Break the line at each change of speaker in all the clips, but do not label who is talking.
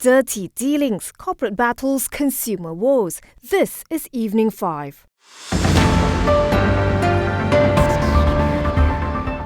Dirty dealings, corporate battles, consumer woes. This is Evening 5.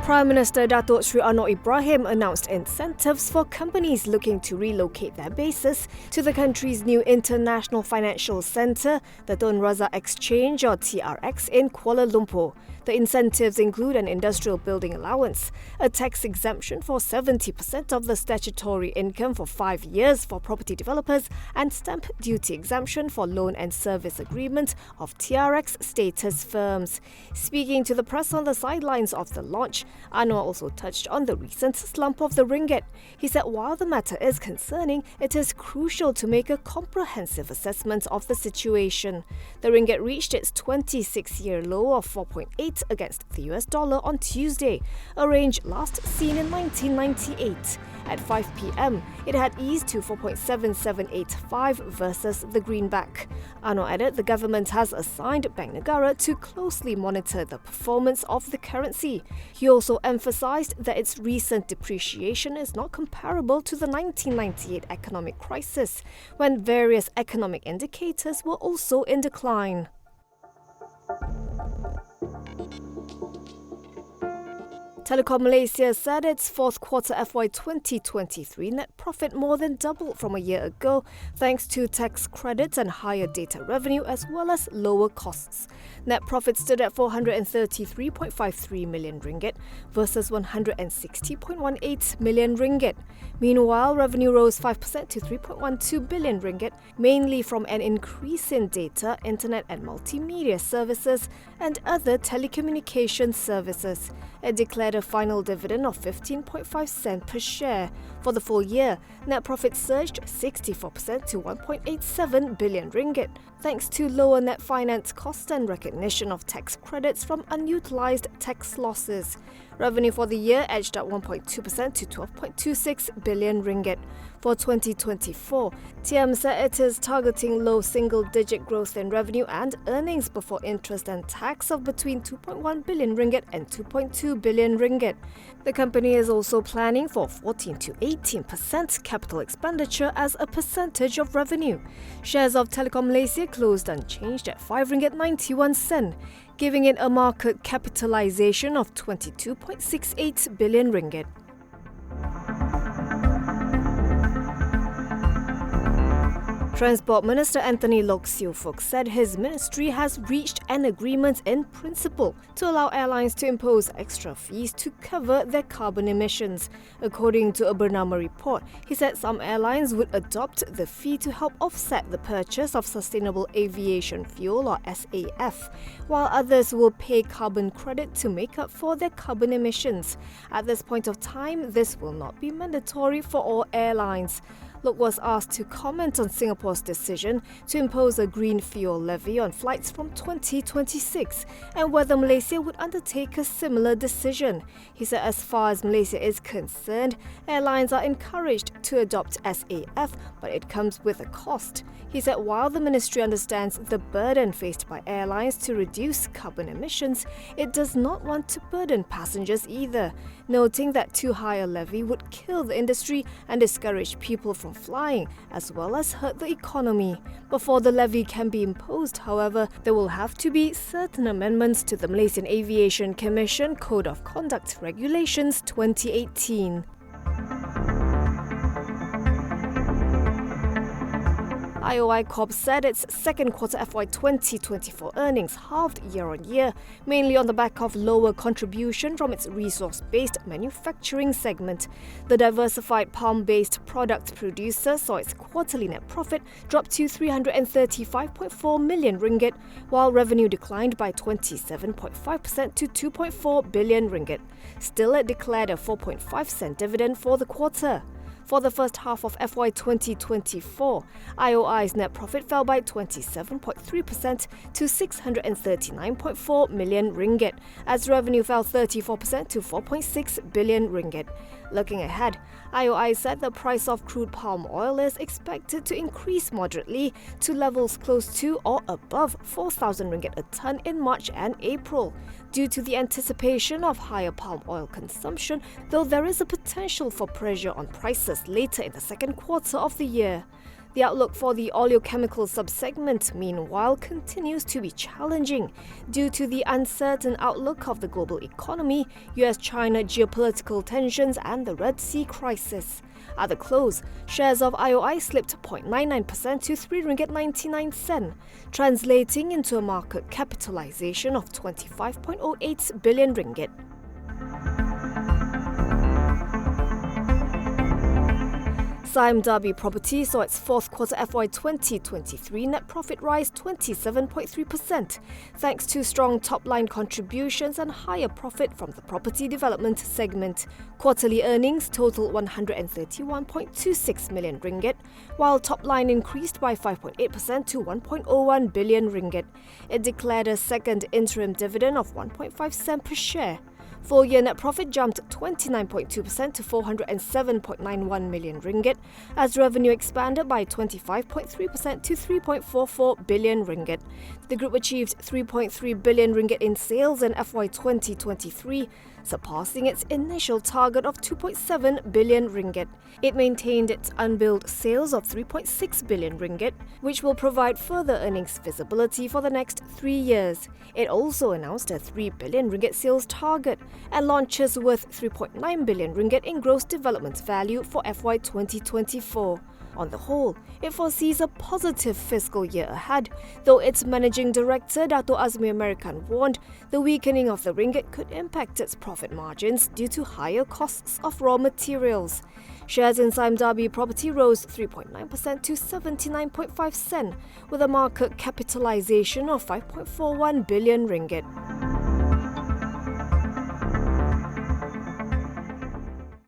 Prime Minister Datuk Sri Anwar Ibrahim announced incentives for companies looking to relocate their bases to the country's new international financial centre, the Tun Razak Exchange or TRX in Kuala Lumpur. The incentives include an industrial building allowance, a tax exemption for 70% of the statutory income for 5 years for property developers, and stamp duty exemption for loan and service agreement of TRX status firms. Speaking to the press on the sidelines of the launch, Anwar also touched on the recent slump of the ringgit. He said while the matter is concerning, it is crucial to make a comprehensive assessment of the situation. The ringgit reached its 26-year low of 4.8 against the US dollar on Tuesday, a range last seen in 1998. At 5 p.m, it had eased to 4.7785 versus the greenback. Anwar added the government has assigned Bank Negara to closely monitor the performance of the currency. He also emphasised that its recent depreciation is not comparable to the 1998 economic crisis, when various economic indicators were also in decline. Telekom Malaysia said its fourth quarter FY 2023 net profit more than doubled from a year ago thanks to tax credits and higher data revenue as well as lower costs. Net profit stood at 433.53 million ringgit versus 160.18 million ringgit. Meanwhile, revenue rose 5% to 3.12 billion ringgit, mainly from an increase in data, internet and multimedia services and other telecommunication services. It declared a final dividend of 15.5 cents per share. For the full year, net profit surged 64% to 1.87 billion ringgit, thanks to lower net finance costs and recognition of tax credits from unutilized tax losses. Revenue for the year edged up 1.2% to 12.26 billion ringgit. For 2024, TM said it is targeting low single-digit growth in revenue and earnings before interest and tax of between 2.1 billion ringgit and 2.2 billion ringgit. The company is also planning for 14 to 18% capital expenditure as a percentage of revenue. Shares of Telekom Malaysia closed unchanged at 5 ringgit 91 cent, giving it a market capitalisation of 22.68 billion ringgit. Transport Minister Anthony Loke Siew Fook said his ministry has reached an agreement in principle to allow airlines to impose extra fees to cover their carbon emissions. According to a Bernama report, he said some airlines would adopt the fee to help offset the purchase of sustainable aviation fuel or SAF, while others will pay carbon credit to make up for their carbon emissions. At this point of time, this will not be mandatory for all airlines. Loke was asked to comment on Singapore's decision to impose a green fuel levy on flights from 2026 and whether Malaysia would undertake a similar decision. He said as far as Malaysia is concerned, airlines are encouraged to adopt SAF, but it comes with a cost. He said while the ministry understands the burden faced by airlines to reduce carbon emissions, it does not want to burden passengers either, noting that too high a levy would kill the industry and discourage people from flying, as well as hurt the economy. Before the levy can be imposed, however, there will have to be certain amendments to the Malaysian Aviation Commission Code of Conduct Regulations 2018. IOI Corp said its second quarter FY 2024 earnings halved year-on-year, mainly on the back of lower contribution from its resource-based manufacturing segment. The diversified palm-based product producer saw its quarterly net profit drop to 335.4 million ringgit, while revenue declined by 27.5% to 2.4 billion ringgit. Still, it declared a 4.5 cent dividend for the quarter. For the first half of FY 2024, IOI's net profit fell by 27.3% to 639.4 million ringgit, as revenue fell 34% to 4.6 billion ringgit. Looking ahead, IOI said the price of crude palm oil is expected to increase moderately to levels close to or above 4,000 ringgit a tonne in March and April, due to the anticipation of higher palm oil consumption, though there is a potential for pressure on prices later in the second quarter of the year. The outlook for the oleochemical subsegment, meanwhile, continues to be challenging due to the uncertain outlook of the global economy, US-China geopolitical tensions and the Red Sea crisis. At the close, shares of IOI slipped 0.99% to RM3.99, translating into a market capitalization of 25.08 billion ringgit. Sime Darby Property saw its fourth quarter FY 2023 net profit rise 27.3%, thanks to strong top-line contributions and higher profit from the property development segment. Quarterly earnings totaled 131.26 million ringgit, while top-line increased by 5.8% to 1.01 billion ringgit. It declared a second interim dividend of 1.5 cents per share. Full-year net profit jumped 29.2% to 407.91 million ringgit, as revenue expanded by 25.3% to 3.44 billion ringgit. The group achieved 3.3 billion ringgit in sales in FY 2023, surpassing its initial target of 2.7 billion ringgit. It maintained its unbilled sales of 3.6 billion ringgit, which will provide further earnings visibility for the next 3 years. It also announced a 3 billion ringgit sales target and launches worth 3.9 billion ringgit in gross development value for FY 2024. On the whole, it foresees a positive fiscal year ahead, though its managing director, Dato' Azmi American, warned the weakening of the ringgit could impact its profit margins due to higher costs of raw materials. Shares in Sime Darby Property rose 3.9% to 79.5 cents, with a market capitalization of 5.41 billion ringgit.